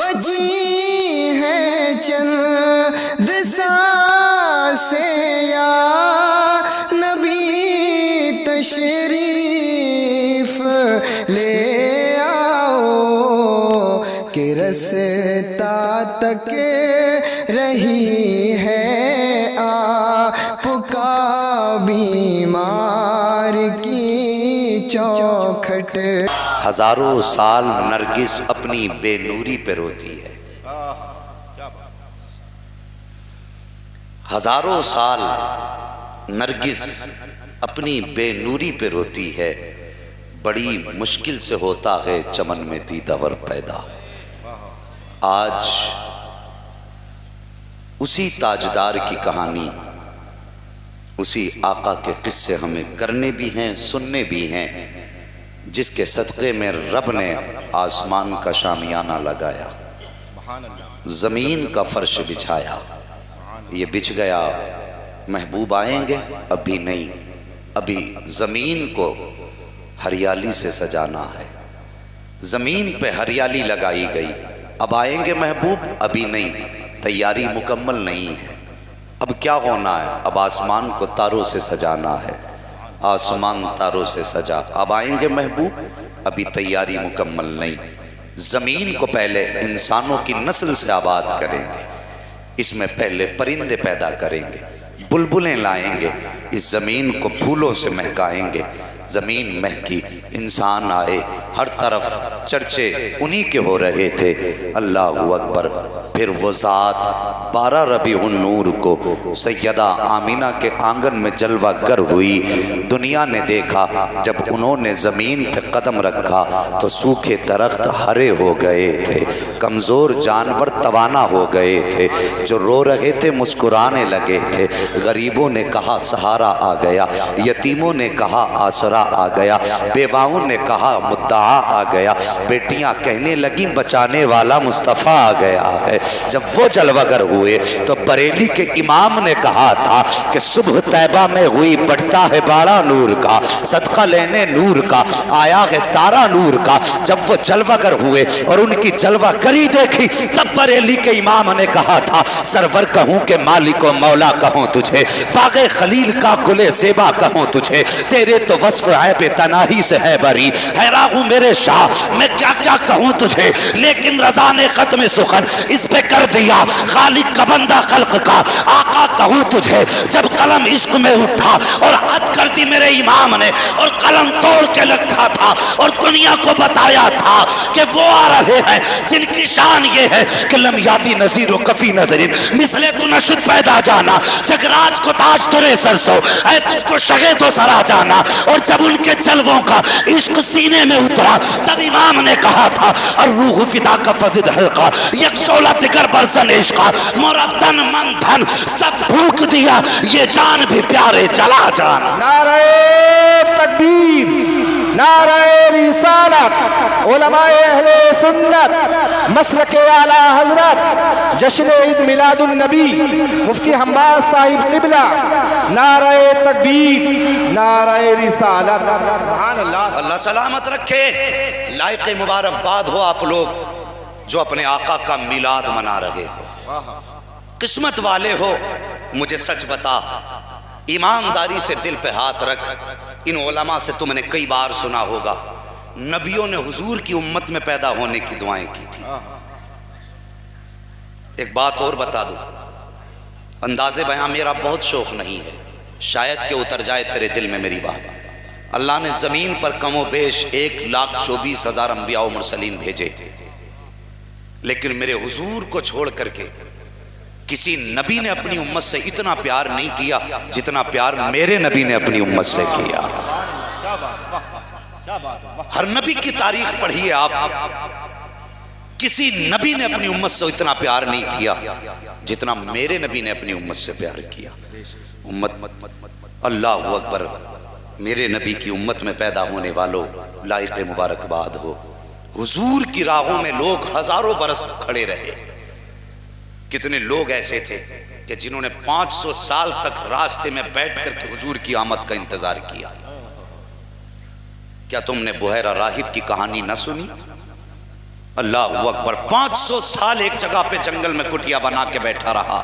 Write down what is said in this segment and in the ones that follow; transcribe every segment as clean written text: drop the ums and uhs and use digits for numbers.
بجی ہے چند سانسیں یا نبی تشریف لے آؤ کہ رستا تک رہی ہے آپ کا بیمار کی چوکھٹ۔ ہزاروں سال نرگس اپنی بے نوری پہ روتی ہے، ہزاروں سال نرگس اپنی بے نوری پہ روتی ہے، بڑی مشکل سے ہوتا ہے چمن میں دیدور پیدا۔ آج اسی تاجدار کی کہانی، اسی آقا کے قصے ہمیں کرنے بھی ہیں، سننے بھی ہیں، جس کے صدقے میں رب نے آسمان کا شامیانہ لگایا، زمین کا فرش بچھایا۔ یہ بچھ گیا، محبوب آئیں گے؟ ابھی نہیں، ابھی زمین کو ہریالی سے سجانا ہے، زمین پہ ہریالی لگائی گئی۔ اب آئیں گے محبوب؟ ابھی نہیں، تیاری مکمل نہیں ہے۔ اب کیا ہونا ہے؟ اب آسمان کو تاروں سے سجانا ہے، آسمان تاروں سے سجا۔ اب آئیں گے محبوب؟ ابھی تیاری مکمل نہیں۔ زمین کو پہلے انسانوں کی نسل سے آباد کریں گے، اس میں پہلے پرندے پیدا کریں گے، بلبلیں لائیں گے، اس زمین کو پھولوں سے مہکائیں گے۔ زمین مہکی، انسان آئے، ہر طرف چرچے انہی کے ہو رہے تھے۔ اللہ اکبر۔ پھر وہ ذات 12 ربیع النور کو سیدہ آمینہ کے آنگن میں جلوہ گر ہوئی۔ دنیا نے دیکھا جب انہوں نے زمین پہ قدم رکھا تو سوکھے درخت ہرے ہو گئے تھے، کمزور جانور توانا ہو گئے تھے، جو رو رہے تھے مسکرانے لگے تھے۔ غریبوں نے کہا سہارا آ گیا، یتیموں نے کہا آسرا آ گیا، بیواؤں نے کہا مدعا آ گیا، بیٹیاں کہنے لگیں بچانے والا مصطفیٰ آ گیا ہے۔ جب وہ جلوہ گر ہوئے تو بریلی کے امام نے کہا تھا کہ صبح طیبہ میں ہوئی بڑھتا ہے باڑا نور کا، صدقہ لینے نور کا، آیا ہے تارا نور کا۔ جب وہ جلوہ گر ہوئے اور ان کی جلوہ گری دیکھی تب بریلی کے امام نے کہا تھا سرور کہوں کہ مالک و مولا کہوں تجھے، باغ خلیل کا گل زیبا کہوں تجھے، تیرے تو وصف عیب تناہی سے ہے بری، حیران ہوں میرے شاہ میں کیا کیا کہوں تجھے، لیکن رضا نے ختم سخن اس پہ کر دیا، خالق کا بندہ خلق کا آقا کہوں تجھے۔ جب قلم عشق میں اٹھا اور عد کر دی میرے امام نے اور قلم توڑ کے لکھا تھا اور دنیا کو بتایا تھا کہ وہ آ رہے ہیں جن کی شان یہ ہے کہ لم یادی نظیر و کفی نظرین مثلے تو نشد پیدا جانا، جگراج کو تاج ترے سرسو اے تجھ کو شگے تو سرا جانا۔ اور جب ان کے جلووں کا عشق سینے میں اترا تب امام نے کہا تھا الروح فدا کا فضد حلقہ یک شعلہ دگر برزن عشقہ، مردن من دھن سب بھوک دیا یہ جان بھی پیارے چلا جانا۔ نعرہ تکبیر، نعرہ رسالت، علماء اہل سنت، مسلک اعلی حضرت، جشن عید میلاد النبی مفتی حماد صاحب قبلہ، نعرہ تکبیر، نعرہ رسالت۔ سبحان اللہ۔ اللہ سلامت رکھے۔ لائق مبارکباد ہو آپ لوگ جو اپنے آقا کا میلاد منا رہے ہو، قسمت والے ہو۔ مجھے سچ بتا، ایمانداری سے دل پہ ہاتھ رکھ، ان علماء سے تم نے کئی بار سنا ہوگا نبیوں نے حضور کی امت میں پیدا ہونے کی دعائیں کی تھی۔ ایک بات اور بتا دوں، انداز بیان میرا بہت شوق نہیں ہے، شاید کہ اتر جائے تیرے دل میں میری بات۔ اللہ نے زمین پر کم و بیش 1,24,000 انبیاء و مرسلین بھیجے، لیکن میرے حضور کو چھوڑ کر کے کسی نبی نے اپنی امت سے اتنا پیار نہیں کیا جتنا پیار میرے نبی نے اپنی امت سے کیا۔ ہر نبی کی تاریخ پڑھیے آپ، کسی نبی نے اپنی امت سے اتنا پیار نہیں کیا جتنا میرے نبی نے اپنی امت سے پیار کیا۔ امت اللہ اکبر، میرے نبی کی امت میں پیدا ہونے والوں لائق مبارکباد ہو۔ حضور کی راہوں میں لوگ ہزاروں برس کھڑے رہے۔ کتنے لوگ ایسے تھے کہ جنہوں نے 500 سال تک راستے میں بیٹھ کر کے حضور کی آمد کا انتظار کیا۔ کیا تم نے بحیرہ راہب کی کہانی نہ سنی؟ اللہ اکبر 500 سال ایک جگہ پہ جنگل میں کٹیا بنا کے بیٹھا رہا.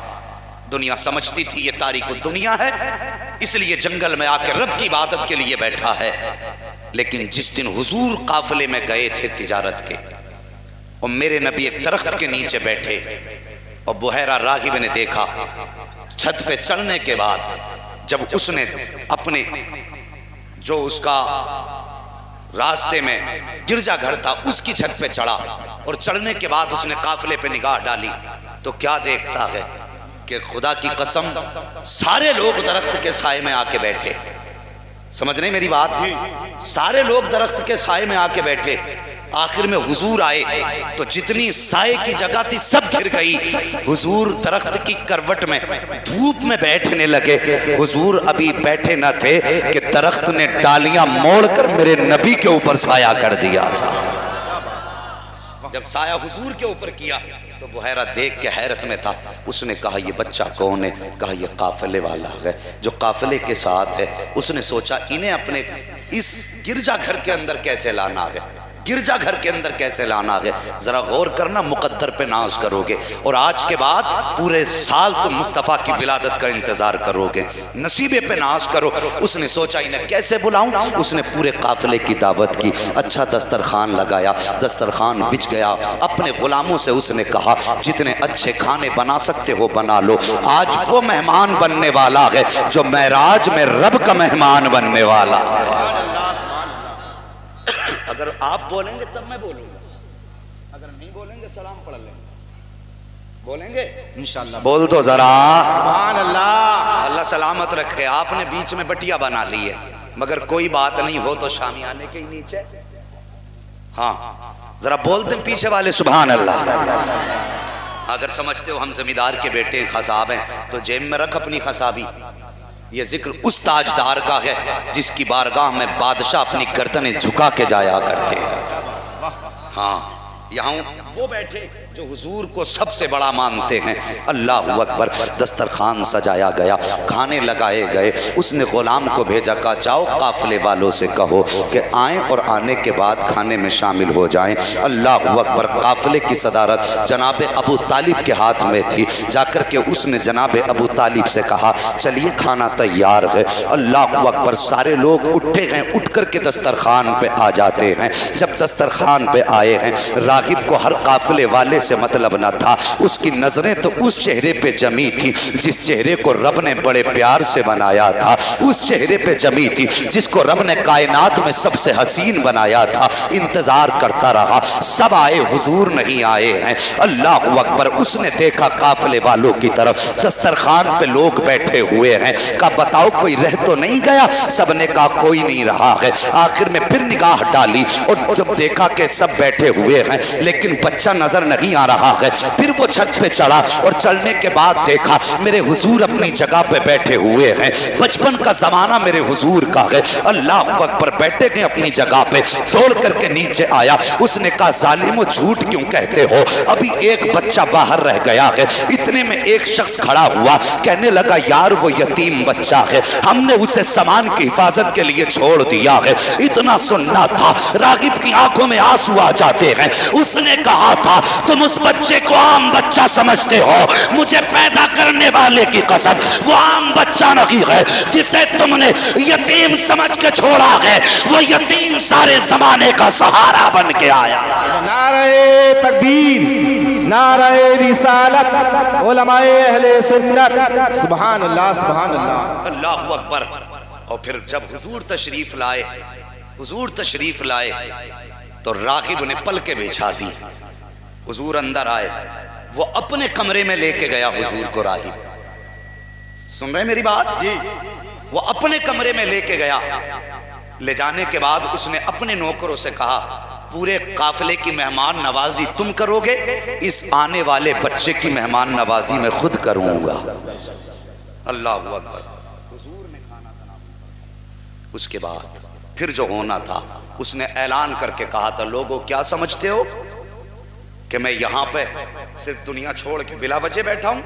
دنیا سمجھتی تھی یہ تاریخ دنیا ہے، اس لیے جنگل میں آ کے رب کی عبادت کے لیے بیٹھا ہے. لیکن جس دن حضور قافلے میں گئے تھے تجارت کے، اور میرے نبی ایک درخت کے نیچے بیٹھے، اور بحیرہ راغب نے دیکھا. چھت پہ چڑھنے کے بعد جب اس نے اپنے جو اس کا راستے میں گرجا گھر تھا اس کی چھت پہ چڑھا، اور چڑھنے کے بعد اس نے قافلے پہ نگاہ ڈالی تو کیا دیکھتا ہے کہ خدا کی قسم سارے لوگ درخت کے سائے میں آ کے بیٹھے. سمجھ نہیں میری بات تھی؟ سارے لوگ درخت کے سائے میں آ کے بیٹھے. آخر میں حضور آئے تو جتنی سائے کی جگہ تھی سب گر گئی. حضور درخت کی کروٹ میں دھوپ میں بیٹھنے لگے. حضور ابھی بیٹھے نہ تھے کہ درخت نے ڈالیاں موڑ کر میرے نبی کے اوپر سایہ کر دیا تھا. جب سایہ حضور کے اوپر کیا تو بحیرہ دیکھ کے حیرت میں تھا. اس نے کہا یہ بچہ کون ہے؟ کہا یہ قافلے والا ہے جو قافلے کے ساتھ ہے. اس نے سوچا انہیں اپنے اس گرجا گھر کے اندر کیسے لانا ہے، گرجا گھر کے اندر کیسے لانا ہے. ذرا غور کرنا، مقدر پہ ناز کرو گے اور آج کے بعد پورے سال تم مصطفیٰ کی ولادت کا انتظار کرو گے، نصیبے پہ ناز کرو. اس نے سوچا انہیں کیسے بلاؤں. اس نے پورے قافلے کی دعوت کی، اچھا دسترخوان لگایا، دسترخوان بچ گیا. اپنے غلاموں سے اس نے کہا جتنے اچھے کھانے بنا سکتے ہو بنا لو. آج وہ مہمان بننے والا ہے جو معراج میں رب کا مہمان بننے والا ہے. اگر آپ بولیں گے تب میں بولوں گا، اگر نہیں بولیں گے سلام پڑھ لیں گے. بولیں گے انشاءاللہ؟ بول تو ذرا سبحان اللہ. اللہ سلامت رکھے. آپ نے بیچ میں بٹیا بنا لی ہے، مگر کوئی بات نہیں ہو تو شامیانے کے ہی نیچے. ہاں ذرا بولتے ہیں پیچھے والے سبحان اللہ. اگر سمجھتے ہو ہم زمیندار کے بیٹے خصاب ہیں تو جیب میں رکھ اپنی خصابی. یہ ذکر اس تاجدار کا ہے جس کی بارگاہ میں بادشاہ اپنی گردنیں جھکا کے جایا کرتے. ہاں یہاں وہ بیٹھے جو حضور کو سب سے بڑا مانتے ہیں. اللہ اکبر. دسترخوان سجایا گیا، کھانے لگائے گئے. اس نے غلام کو بھیجا، کہا جاؤ قافلے والوں سے کہو کہ آئیں اور آنے کے بعد کھانے میں شامل ہو جائیں. اللہ اکبر. قافلے کی صدارت جناب ابو طالب کے ہاتھ میں تھی. جا کر کے اس نے جناب ابو طالب سے کہا چلیے کھانا تیار ہے. اللہ اکبر. سارے لوگ اٹھے ہیں، اٹھ کر کے دسترخوان پہ آ جاتے ہیں. جب دسترخوان پہ آئے ہیں، راغب کو ہر قافلے والے سے مطلب نہ تھا. اس کی نظریں تو اس چہرے پہ جمی تھی جس چہرے کو رب نے بڑے پیار سے بنایا تھا، اس چہرے پہ جمی تھی جس کو رب نے کائنات میں سب سے حسین بنایا تھا. انتظار کرتا رہا، سب آئے، حضور نہیں آئے ہیں. اللہ اکبر. اس نے دیکھا قافلے والوں کی طرف، دسترخوان پہ لوگ بیٹھے ہوئے ہیں. کہا بتاؤ کوئی رہ تو نہیں گیا؟ سب نے کہا کوئی نہیں رہا ہے. آخر میں پھر نگاہ ڈالی اور جب دیکھا کہ سب بیٹھے ہوئے ہیں لیکن بچہ نظر نہیں آ رہا ہے. پھر وہ چھت پہ چڑھا اور چڑھنے کے بعد دیکھا میرے حضور اپنی جگہ پہ بیٹھے ہوئے ہیں. بچپن کا زمانہ میرے حضور کا ہے. اللہ اکبر. بیٹھے گئے اپنی جگہ پہ، دوڑ کر کے نیچے آیا. اس نے کہا ظالمو جھوٹ کیوں کہتے ہو؟ ابھی ایک بچہ باہر رہ گیا ہے. اتنے میں ایک شخص کھڑا ہوا، کہنے لگا یار وہ یتیم بچہ ہے، ہم نے اسے سامان کی حفاظت کے لیے چھوڑ دیا ہے. اتنا سننا تھا، راغب کی آنکھوں میں آنسو آ جاتے ہیں. اس نے کہا تھا تم اس بچے کو عام بچہ سمجھتے ہو، مجھے پیدا کرنے والے کی قسم وہ عام بچہ نہیں ہے جسے تم نے یتیم سمجھ کے چھوڑا ہے. وہ یتیم سارے زمانے کا سہارا بن کے آیا. نعرہ تکبیر، نعرہ رسالت، علماء اہل سنت. سبحان اللہ سبحان اللہ. اللہ اکبر. اور پھر جب حضور تشریف لائے، حضور تشریف لائے تو راغب نے پل کے بچھا دی. حضور اندر آئے، وہ اپنے کمرے میں لے کے گیا حضور کو. راغب سن رہے میری بات؟ جی. وہ اپنے کمرے میں لے کے گیا. لے جانے کے بعد اس نے اپنے نوکروں سے کہا پورے قافلے کی مہمان نوازی تم کرو گے، اس آنے والے بچے کی مہمان نوازی میں خود کروں گا. اللہ اکبر. حضور نے کھانا بنا. اس کے بعد پھر جو ہونا تھا اس نے اعلان کر کے کہا تھا لوگوں کیا سمجھتے ہو کہ میں یہاں پہ صرف دنیا چھوڑ کے بلا وجہ بیٹھا ہوں؟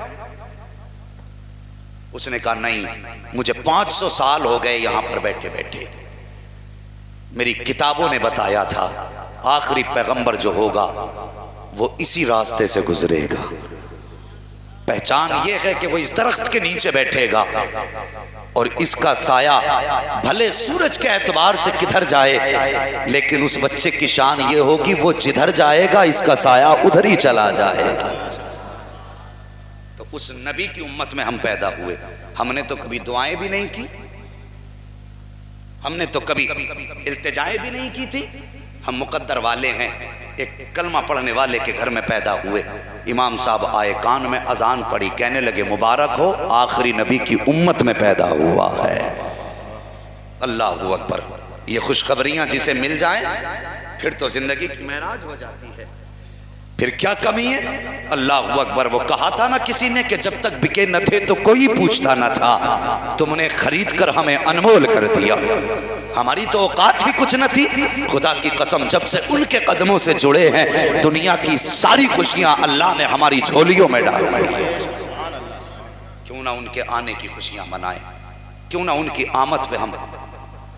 اس نے کہا نہیں، مجھے 500 سال ہو گئے یہاں پر بیٹھے بیٹھے. میری کتابوں نے بتایا تھا آخری پیغمبر جو ہوگا وہ اسی راستے سے گزرے گا. پہچان یہ ہے کہ وہ اس درخت کے نیچے بیٹھے گا اور اس کا سایہ بھلے سورج کے اعتبار سے کدھر جائے لیکن اس بچے کی شان یہ ہوگی وہ جدھر جائے گا اس کا سایہ ادھر ہی چلا جائے گا. تو اس نبی کی امت میں ہم پیدا ہوئے. ہم نے تو کبھی دعائیں بھی نہیں کی, ہم نے تو کبھی التجائیں بھی نہیں کی تھی. ہم مقدر والے ہیں, ایک کلمہ پڑھنے والے کے گھر میں پیدا ہوئے. امام صاحب آئے, کان میں اذان پڑی, کہنے لگے مبارک ہو آخری نبی کی امت میں پیدا ہوا ہے. اللہ اکبر. یہ خوشخبریاں جسے مل جائیں پھر تو زندگی کی معراج ہو جاتی ہے. پھر کیا کمی ہے؟ اللہ اکبر. وہ کہا تھا نا کسی نے کہ جب تک بکے نہ تھے تو کوئی پوچھتا نہ تھا, تم نے خرید کر ہمیں انمول کر دیا. ہماری تو اوقات ہی کچھ نہ تھی. خدا کی قسم جب سے ان کے قدموں سے جڑے ہیں دنیا کی ساری خوشیاں اللہ نے ہماری جھولیوں میں ڈال دی. کیوں نہ ان کے آنے کی خوشیاں منائیں, کیوں نہ ان کی آمد پہ ہم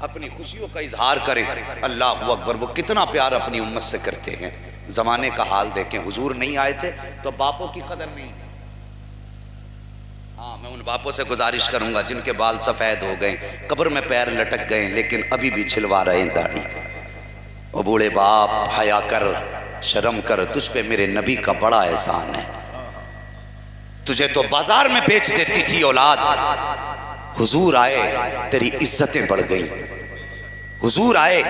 اپنی خوشیوں کا اظہار کریں. اللہ اکبر. وہ کتنا پیار اپنی امت سے کرتے ہیں. زمانے کا حال دیکھیں, حضور نہیں آئے تھے تو باپوں کی قدر نہیں تھی. ہاں میں ان باپوں سے گزارش کروں گا جن کے بال سفید ہو گئے, قبر میں پیر لٹک گئے لیکن ابھی بھی چھلوا رہے ہیں داڑھی. او بوڑھے باپ حیا کر, شرم کر, تجھ پہ میرے نبی کا بڑا احسان ہے. تجھے تو بازار میں بیچ دیتی تھی اولاد, حضور آئے تیری عزتیں بڑھ گئیں. حضور آئے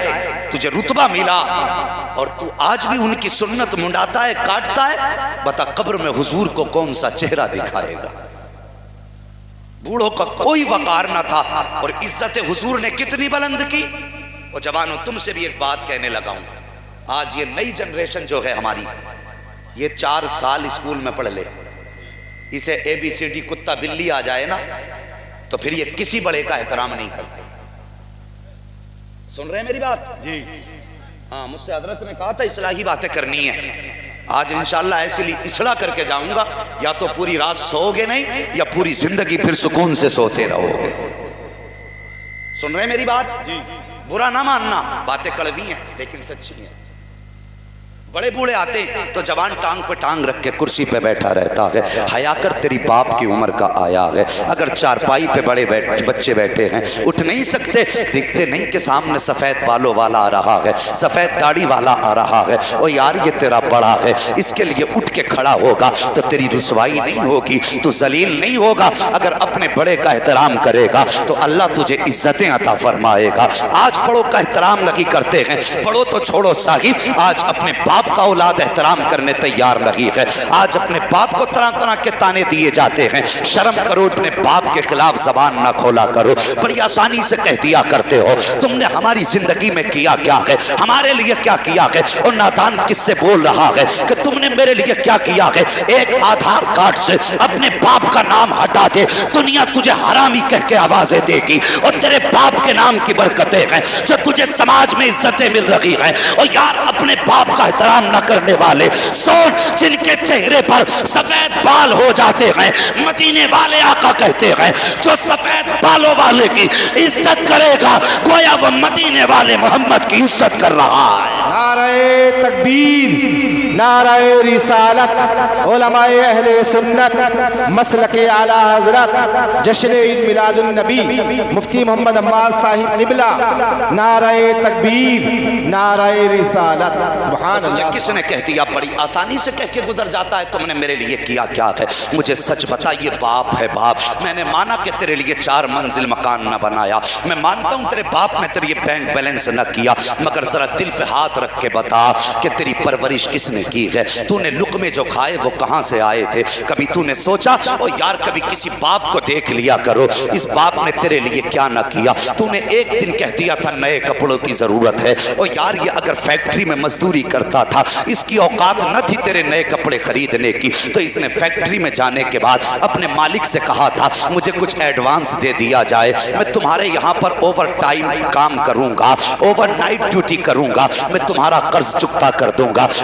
تجھے رتبہ ملا اور تو آج بھی ان کی سنت منڈاتا ہے, کاٹتا ہے. بتا قبر میں حضور کو کون سا چہرہ دکھائے گا؟ بوڑھوں کا کوئی وقار نہ تھا اور عزت حضور نے کتنی بلند کی. اور جوانوں تم سے بھی ایک بات کہنے لگا ہوں, آج یہ نئی جنریشن جو ہے ہماری, یہ 4 سال اسکول میں پڑھ لے, اسے اے بی سی ڈی کتا بلی آ جائے نا تو پھر یہ کسی بڑے کا احترام نہیں کرتے. سن رہے ہیں میری بات؟ جی ہاں. مجھ سے حضرت نے کہا تھا اصلاحی باتیں کرنی ہیں. آج انشاءاللہ ایسے لیے اصلاح کر کے جاؤں گا, یا تو پوری رات سو گے نہیں یا پوری زندگی پھر سکون سے سوتے رہو گے. سن رہے ہیں میری بات؟ جی. برا نہ ماننا, باتیں کڑوی ہیں لیکن سچی ہیں. بڑے بوڑھے آتے تو جوان ٹانگ پہ ٹانگ رکھ کے کرسی پہ بیٹھا رہتا ہے. حیا کر تیری باپ کی عمر کا آیا ہے. اگر چارپائی پہ بڑے بچے بیٹھے ہیں اٹھ نہیں سکتے, دیکھتے نہیں کہ سامنے سفید بالوں والا آ رہا ہے, سفید داڑھی والا آ رہا ہے. او یار یہ تیرا بڑا ہے, اس کے لیے اٹھ کے کھڑا ہوگا تو تیری رسوائی نہیں ہوگی, تو ذلیل نہیں ہوگا. اگر اپنے بڑے کا احترام کرے گا تو اللہ تجھے عزتیں عطا فرمائے گا. آج بڑوں کا احترام نہیں کرتے ہیں, بڑوں تو چھوڑو صاحب, آج اپنے باپ کا اولاد احترام کرنے تیار نہیں ہے. آج اپنے باپ کو طرح طرح کے تانے دیے جاتے ہیں. شرم کرو, اپنے باپ کے خلاف زبان نہ کھولا کرو. بڑی آسانی سے کہہ دیا کرتے ہو تم نے ہماری زندگی میں کیا کیا ہے, ہمارے لیے کیا کیا ہے. اور نادان کس سے بول رہا ہے کہ تم نے میرے لیے کیا کیا ہے. ایک آدھار کارڈ سے اپنے باپ کا نام ہٹا دے, دنیا تجھے حرامی کہہ کے آوازیں دے گی. اور تیرے باپ کے نام کی برکتیں ہیں جو تجھے سماج میں عزتیں مل رہی ہیں. اور یار اپنے باپ کا احترام نہ کرنے والے سون جن کے چہرے پر سفید بال ہو جاتے ہیں, مدینے والے آقا کہتے ہیں جو سفید بالوں والے کی عزت کرے گا گویا وہ مدینے والے محمد کی عزت کر رہا ہے. نعرہ تکبیر, نعرہ رسالت, علماء اہل سنت, مسلک اعلی حضرت, جشن عید میلاد النبی مفتی محمد عماد صاحب قبلہ. نعرہ تکبیر, نعرہ رسالت. سبحان اللہ. کس نے کہہ دیا؟ بڑی آسانی سے کہہ کے گزر جاتا ہے تم نے میرے لیے کیا کیا ہے. مجھے سچ بتا, یہ باپ ہے باپ. میں نے مانا کہ تیرے لیے 4 منزل مکان نہ بنایا, میں مانتا ہوں تیرے باپ نے تیرے لیے بینک بیلنس نہ کیا, مگر ذرا دل پہ ہاتھ رکھ کے بتا کہ تیری پرورش کس نے کی ہے. تو نے لقمے جو کھائے وہ کہاں سے آئے تھے؟ کبھی تو نے سوچا او یار کبھی کسی باپ کو دیکھ لیا کرو, اس باپ نے تیرے لیے کیا نہ کیا. تو نے ایک دن کہہ دیا تھا نئے کپڑوں کی ضرورت ہے. او یار یہ اگر فیکٹری میں مزدوری کرتا تھا, اس کی اوقات نہ تھی تیرے نئے کپڑے خریدنے کی, تو اس نے فیکٹری میں جانے کے بعد اپنے مالک سے کہا تھا مجھے کچھ ایڈوانس دے دیا جائے, میں تمہارے یہاں پر اوور ٹائم کام کروں گا, اوور نائٹ ڈیوٹی کروں گا, میں تمہارا قرض چکتا کر دوں گا.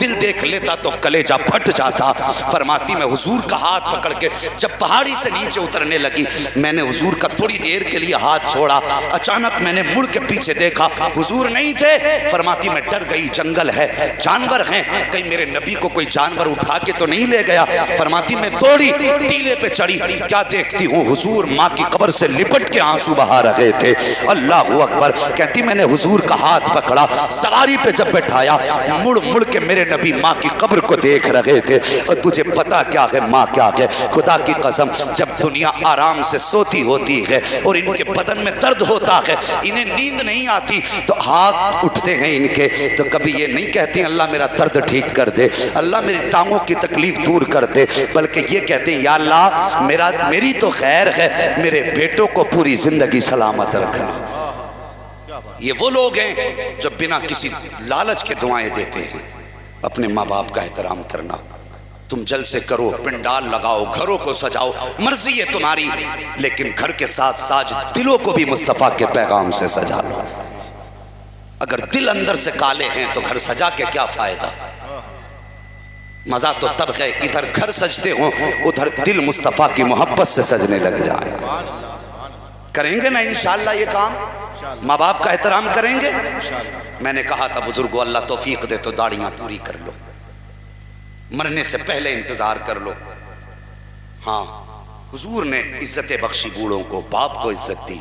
دل دیکھ لیتا تو کلیجہ پھٹ جاتا. فرماتی میں حضور کا ہاتھ پکڑ کے جب پہاڑی سے نیچے اترنے لگی, میں نے حضور کا تھوڑی دیر کے لیے ہاتھ چھوڑا. اچانک میں نے مڑ کے پیچھے دیکھا, حضور نہیں تھے. فرماتی میں ڈر گئی, جنگل ہے, جانور ہیں, کہیں میرے نبی کو کوئی جانور اٹھا کے تو نہیں لے گیا. فرماتی میں دوڑی, ٹیلے پہ چڑھی, کیا دیکھتی ہوں حضور ماں کی قبر سے لپٹ کے آنسو بہا رہے تھے. اللہ اکبر. کہتی میں نے حضور کا ہاتھ پکڑا, سواری پہ جب بٹھایا, مڑ مڑ کے میرے نبی ماں کی قبر کو دیکھ رہے تھے. اور تجھے پتا کیا ہے ماں کیا ہے؟ خدا کی قسم, جب دنیا آرام سے سوتی ہوتی ہے اور ان کے بدن میں درد ہوتا ہے, انہیں نیند نہیں آتی, تو ہاتھ اٹھتے ہیں ان کے, تو کبھی یہ نہیں کہتے ہیں اللہ میرا درد ٹھیک کر دے, اللہ میری ٹانگوں کی تکلیف دور کر دے, بلکہ یہ کہتے ہیں یا اللہ میری تو خیر ہے, میرے بیٹوں کو پوری زندگی سلامت رکھنا. یہ وہ لوگ ہیں جو بنا کسی لالچ کے دعائیں دیتے ہیں. اپنے ماں باپ کا احترام کرنا. تم جلسے کرو, پنڈال لگاؤ, گھروں کو سجاؤ, مرضی ہے تمہاری, لیکن گھر کے ساتھ ساتھ دلوں کو بھی مصطفیٰ کے پیغام سے سجا لو. اگر دل اندر سے کالے ہیں تو گھر سجا کے کیا فائدہ؟ مزہ تو تب ہے ادھر گھر سجتے ہوں, ادھر دل مصطفیٰ کی محبت سے سجنے لگ جائیں. کریں گے نا انشاءاللہ یہ کام؟ ماں باپ کا احترام کریں گے؟ میں نے کہا تھا بزرگو اللہ توفیق دے تو داڑیاں پوری کر لو, مرنے سے پہلے انتظار کر لو. ہاں, حضور نے عزت بخشی بوڑھوں کو, باپ کو عزت دی.